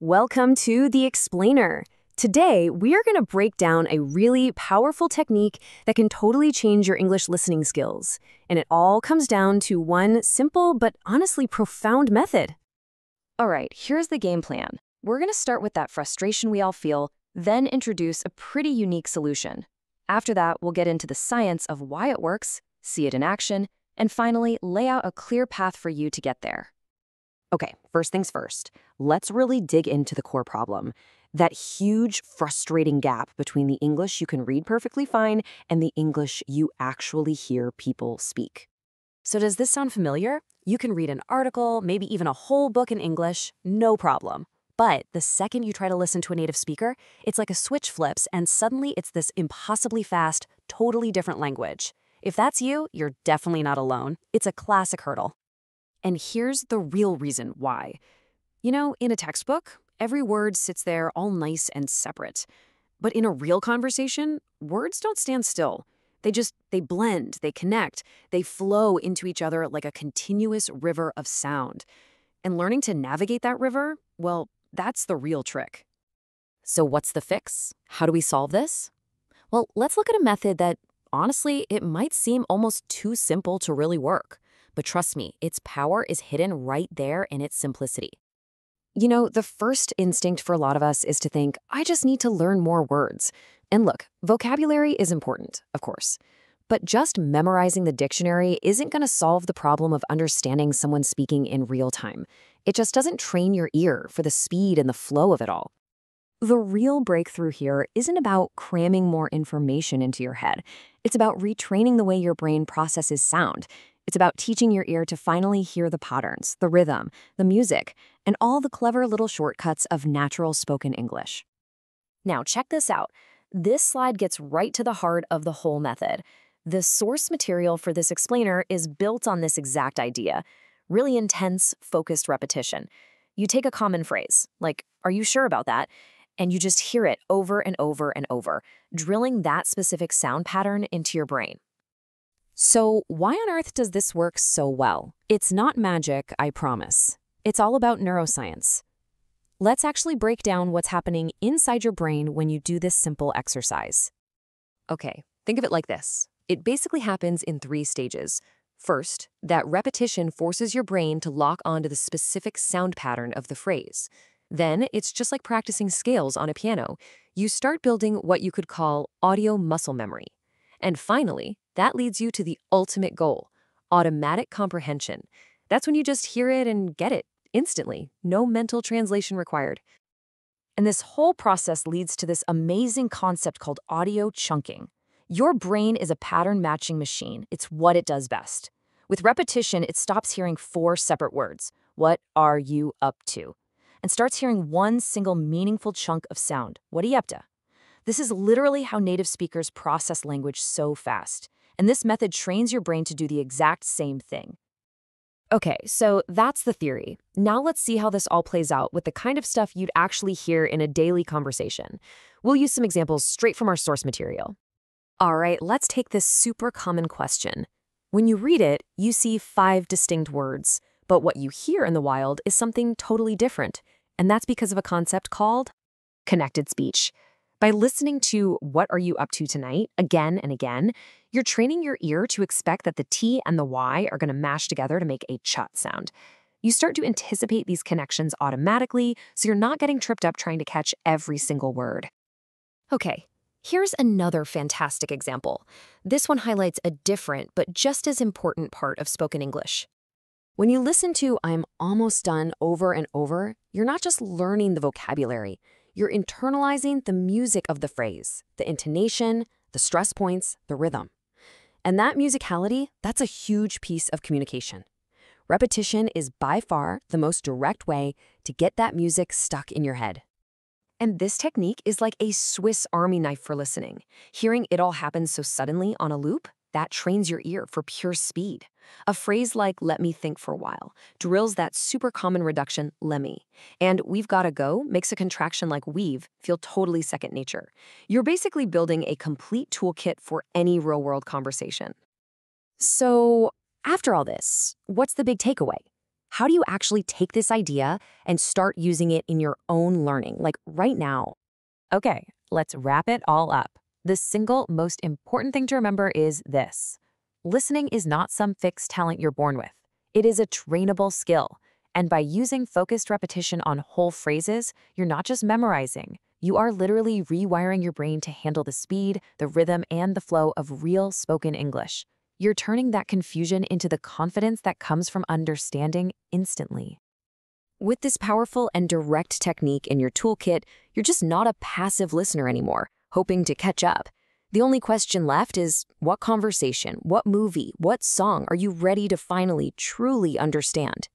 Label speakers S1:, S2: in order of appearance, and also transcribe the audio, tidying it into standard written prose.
S1: Welcome to The Explainer. Today, we are going to break down a really powerful technique that can totally change your English listening skills. And it all comes down to one simple but honestly profound method.
S2: All right, here's the game plan. We're going to start with that frustration we all feel, then introduce a pretty unique solution. After that, we'll get into the science of why it works, see it in action, and finally, lay out a clear path for you to get there.
S3: Okay, first things first, let's really dig into the core problem. That huge, frustrating gap between the English you can read perfectly fine and the English you actually hear people speak.
S1: So does this sound familiar? You can read an article, maybe even a whole book in English, no problem. But the second you try to listen to a native speaker, it's like a switch flips and suddenly it's this impossibly fast, totally different language. If that's you, you're definitely not alone. It's a classic hurdle. And here's the real reason why. You know, in a textbook, every word sits there all nice and separate. But in a real conversation, words don't stand still. They blend, they connect, they flow into each other like a continuous river of sound. And learning to navigate that river, well, that's the real trick.
S2: So what's the fix? How do we solve this? Well, let's look at a method that, honestly, it might seem almost too simple to really work. But trust me, its power is hidden right there in its simplicity. You know, the first instinct for a lot of us is to think, I just need to learn more words. And look, vocabulary is important, of course. But just memorizing the dictionary isn't going to solve the problem of understanding someone speaking in real time. It just doesn't train your ear for the speed and the flow of it all. The real breakthrough here isn't about cramming more information into your head. It's about retraining the way your brain processes sound. It's about teaching your ear to finally hear the patterns, the rhythm, the music, and all the clever little shortcuts of natural spoken English. Now, check this out. This slide gets right to the heart of the whole method. The source material for this explainer is built on this exact idea. Really intense, focused repetition. You take a common phrase, like, "Are you sure about that?" and you just hear it over and over and over, drilling that specific sound pattern into your brain. So why on earth does this work so well? It's not magic, I promise. It's all about neuroscience. Let's actually break down what's happening inside your brain when you do this simple exercise. Okay, think of it like this. It basically happens in 3 stages. First, that repetition forces your brain to lock onto the specific sound pattern of the phrase. Then, it's just like practicing scales on a piano. You start building what you could call audio muscle memory. And finally, that leads you to the ultimate goal, automatic comprehension. That's when you just hear it and get it instantly, no mental translation required. And this whole process leads to this amazing concept called audio chunking. Your brain is a pattern matching machine. It's what it does best. With repetition, it stops hearing 4 separate words. What are you up to? And starts hearing one single meaningful chunk of sound. What are you up to? This is literally how native speakers process language so fast. And this method trains your brain to do the exact same thing. Okay, so that's the theory. Now let's see how this all plays out with the kind of stuff you'd actually hear in a daily conversation. We'll use some examples straight from our source material. All right, let's take this super common question. When you read it, you see 5 distinct words, but what you hear in the wild is something totally different. And that's because of a concept called connected speech. By listening to "What are you up to tonight?" again and again, you're training your ear to expect that the T and the Y are going to mash together to make a ch sound. You start to anticipate these connections automatically, so you're not getting tripped up trying to catch every single word. Okay, here's another fantastic example. This one highlights a different but just as important part of spoken English. When you listen to "I'm almost done" over and over, you're not just learning the vocabulary. You're internalizing the music of the phrase, the intonation, the stress points, the rhythm. And that musicality, that's a huge piece of communication. Repetition is by far the most direct way to get that music stuck in your head. And this technique is like a Swiss Army knife for listening. Hearing it all happen so suddenly on a loop, that trains your ear for pure speed. A phrase like "let me think for a while" drills that super common reduction "lemme." And "we've gotta go" makes a contraction like "we've" feel totally second nature. You're basically building a complete toolkit for any real-world conversation. So, after all this, what's the big takeaway?
S3: How do you actually take this idea and start using it in your own learning, like right now?
S1: Okay, let's wrap it all up. The single most important thing to remember is this. Listening is not some fixed talent you're born with. It is a trainable skill. And by using focused repetition on whole phrases, you're not just memorizing. You are literally rewiring your brain to handle the speed, the rhythm, and the flow of real spoken English. You're turning that confusion into the confidence that comes from understanding instantly.
S2: With this powerful and direct technique in your toolkit, you're just not a passive listener anymore, hoping to catch up. The only question left is, what conversation, what movie, what song are you ready to finally, truly understand?